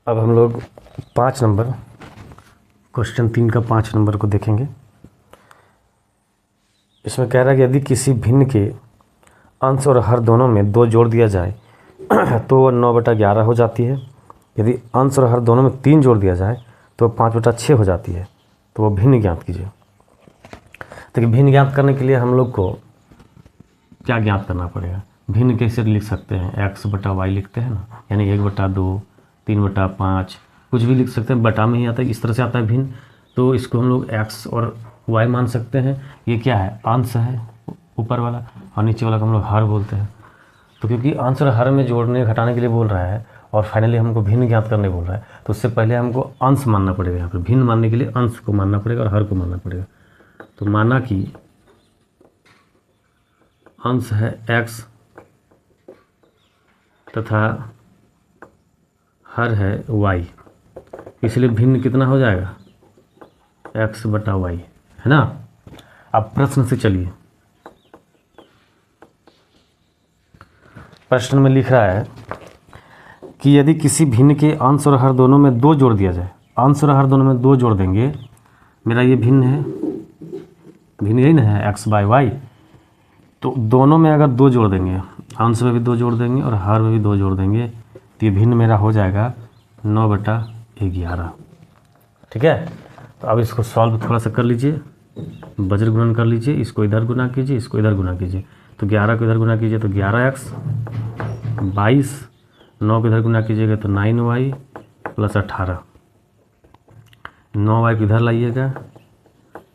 अब हम लोग 5 नंबर क्वेश्चन 3 का 5 नंबर को देखेंगे। इसमें कह रहा है कि यदि किसी भिन्न के अंश और हर दोनों में 2 जोड़ दिया जाए तो वह 9/11 हो जाती है। यदि अंश और हर दोनों में 3 जोड़ दिया जाए तो 5/6 हो जाती है। तो वो भिन्न ज्ञात कीजिए। तो भिन्न ज्ञात करने के लिए हम लोग को क्या ज्ञात करना पड़ेगा? भिन्न कैसे लिख सकते हैं? x/y लिखते हैं ना, यानी 1/2, 3/5 कुछ भी लिख सकते हैं। बटा में ही आता है, इस तरह से आता है भिन्न। तो इसको हम लोग x और y मान सकते हैं। ये क्या है? अंश है ऊपर वाला, और नीचे वाला को हम लोग हर बोलते हैं। तो क्योंकि अंश और हर में जोड़ने घटाने के लिए बोल रहा है और फाइनली हमको भिन्न ज्ञात करने बोल रहा है, तो उससे पहले हमको अंश मानना पड़ेगा। यहाँ पर भिन्न मानने के लिए अंश को मानना पड़ेगा और हर को मानना पड़ेगा। तो माना कि अंश है x तथा हर है y, इसलिए भिन्न कितना हो जाएगा? x/y, है ना। अब प्रश्न से चलिए। प्रश्न में लिख रहा है कि यदि किसी भिन्न के अंश और हर दोनों में 2 जोड़ दिया जाए, अंश और हर दोनों में 2 जोड़ देंगे। मेरा ये भिन्न है, भिन्न यही ना है x/y। तो दोनों में अगर 2 जोड़ देंगे, अंश में भी 2 जोड़ देंगे और हर में भी 2 जोड़ देंगे, तो ये भिन्न मेरा हो जाएगा 9/11। ठीक है। तो अब इसको सॉल्व थोड़ा सा कर लीजिए, वज्र गुणन कर लीजिए। इसको इधर गुना कीजिए, इसको इधर गुना कीजिए। तो 11 को इधर गुना कीजिए तो 11x, 22, 9 को इधर गुना कीजिएगा तो 9y + 18, 9y को इधर लाइएगा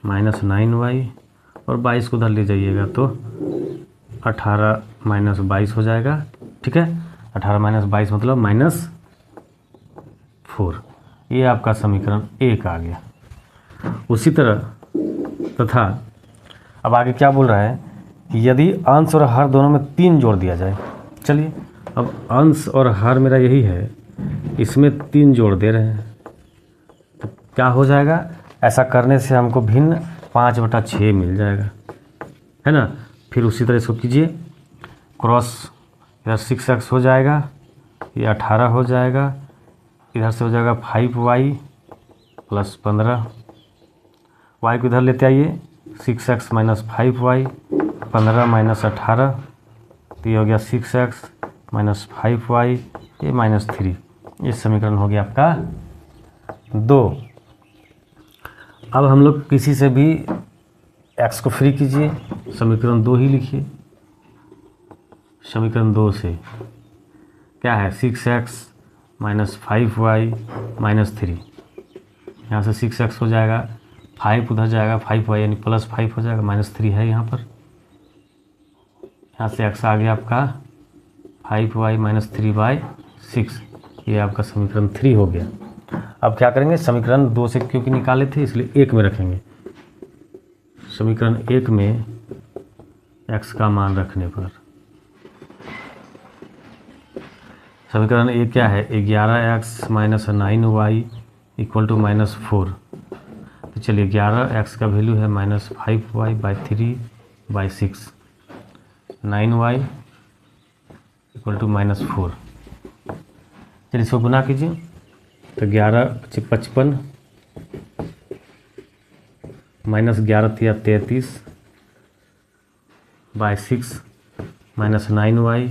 -9y, और 22 को उधर ले जाइएगा तो 18 - 22 हो जाएगा। ठीक है। 18 - 22 मतलब -4। ये आपका समीकरण 1 आ गया। उसी तरह तथा अब आगे क्या बोल रहा है कि यदि अंश और हर दोनों में 3 जोड़ दिया जाए। चलिए, अब अंश और हर मेरा यही है, इसमें 3 जोड़ दे रहे हैं तो क्या हो जाएगा? ऐसा करने से हमको भिन्न 5/6 मिल जाएगा, है ना। फिर उसी तरह इसको कीजिए, क्रॉस इधर 6x हो जाएगा, ये 18 हो जाएगा, इधर से हो जाएगा 5y + 15, y को इधर लेते आइए, 6x - 5y, 15 - 18, तो ये हो गया 6x - 5y, ये -3। ये समीकरण हो गया आपका 2। अब हम लोग किसी से भी x को फ्री कीजिए, समीकरण 2 ही लिखिए। समीकरण 2 से क्या है? 6x - 5y - 3, यहाँ से 6x हो जाएगा, 5 उधर जाएगा, 5y यानी +5 हो जाएगा, -3 है यहाँ पर। यहाँ से x आ गया आपका 5y - 3/6। ये आपका समीकरण 3 हो गया। अब क्या करेंगे? समीकरण 2 से क्योंकि निकाले थे इसलिए 1 में रखेंगे। समीकरण 1 में x का मान रखने पर समीकरण 1 क्या है? 11x - 9y = -4। तो चलिए, 11x का वैल्यू है -5y/3/6, 9y = -4। चलिए इसको गुना कीजिए तो 11 × 55, -11 × 33/6 -9y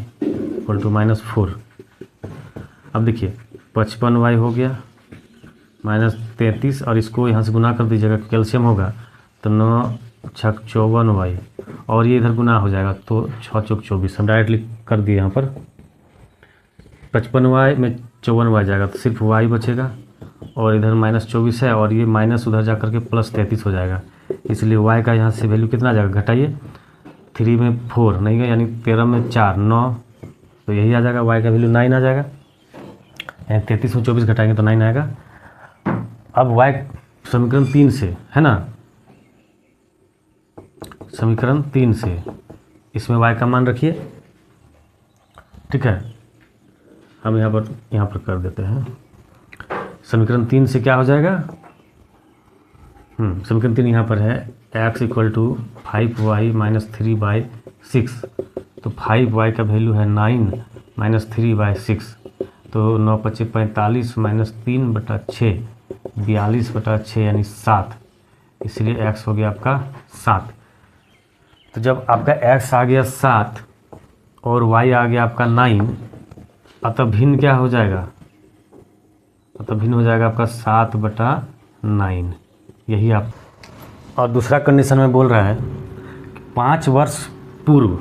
= -4। अब देखिए 55y हो गया -33, और इसको यहाँ से गुना कर दीजिएगा, कैल्शियम होगा तो 9 × 6 = 54y, और ये इधर गुना हो जाएगा तो 6 × 4 = 24। हम डायरेक्टली कर दिए यहाँ पर। 55y में 54y जाएगा तो सिर्फ y बचेगा, और इधर -24 है, और ये माइनस उधर जा करके +33 हो जाएगा। इसलिए y का यहाँ से वैल्यू कितना आ जाएगा? घटाइए, 3 में 4 नहीं है, यानी 13 में 4 9, तो यही आ जाएगा। y का वैल्यू 9 आ जाएगा, यानी 33 में 24 घटाएंगे तो 9 आएगा। अब y समीकरण 3 से, है ना, समीकरण 3 से इसमें y का मान रखिए। ठीक है। हम यहाँ पर कर देते हैं। समीकरण 3 से क्या हो जाएगा? समीकरण 3 यहाँ पर है x = 5y - 3/6। तो 5y का वैल्यू है 9 - 3/6, तो 9×5 = 45 माइनस 3/6 42/6 यानी 7, इसलिए x हो गया आपका 7। तो जब आपका x आ गया 7 और y आ गया आपका 9, अतः भिन्न क्या हो जाएगा? अतः भिन्न हो जाएगा आपका 7/9, यही आप। और दूसरा कंडीशन में बोल रहा है कि 5 वर्ष पूर्व,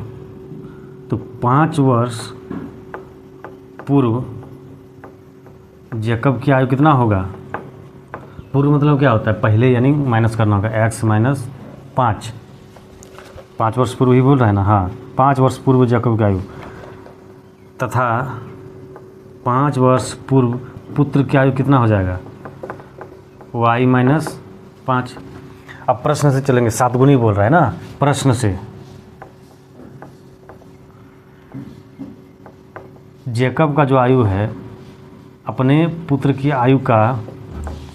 तो 5 वर्ष पूर्व जैकब की आयु कितना होगा? पूर्व मतलब क्या होता है? पहले, यानी माइनस करना होगा x माइनस 5। 5 वर्ष पूर्व ही बोल रहा है ना? हाँ, 5 वर्ष पूर्व जैकब की आयु तथा 5 वर्ष पूर्व पुत्र की आयु कितना हो जाएगा? y minus 5। अब प्रश्न से चलेंगे, 7 गुनी बोल रहा है ना, प्रश्न से। जैकब का जो आयु है अपने पुत्र की आयु का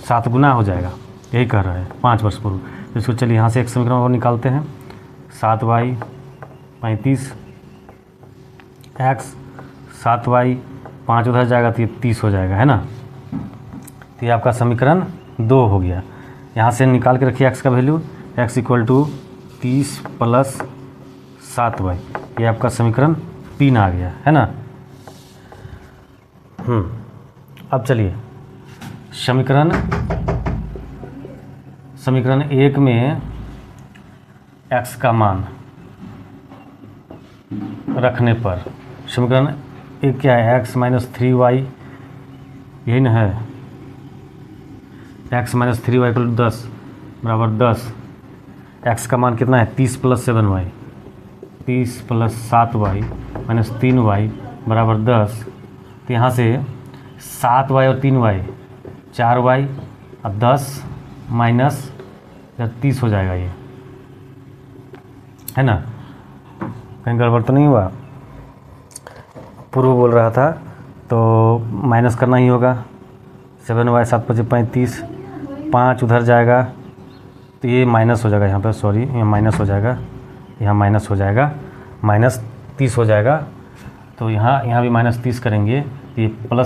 7 गुना हो जाएगा, यही कह रहा है 5 वर्ष पूर्व। तो इसको चलिए यहाँ से एक समीकरण और निकालते हैं। 7y 35 x 7y 5 उधर जाएगा तो ये 30 हो जाएगा, है ना। तो ये आपका समीकरण 2 हो गया। यहाँ से निकाल के रखिए x का वैल्यू, x = 30 + 7y, ये आपका समीकरण 3 आ गया, है ना। अब चलिए समीकरण 1 में x का मान रखने पर समीकरण 1 क्या है? x - 3y, यही ना है। x - 3y = 10 बराबर 10। x का मान कितना है? 30 + 7y, 30 + 7y - 3y बराबर 10। तो यहाँ से 7y और 3y 4y और 10 माइनस 30 हो जाएगा, ये है ना। कहीं गड़बड़ तो नहीं हुआ? पूर्व बोल रहा था तो माइनस करना ही होगा। 7y 7 × 5 = 35, 5 उधर जाएगा तो ये माइनस हो जाएगा यहाँ पर, सॉरी यहाँ माइनस हो जाएगा, यहाँ माइनस हो जाएगा, -30 हो जाएगा। तो यहाँ भी -30 करेंगे, ये प्लस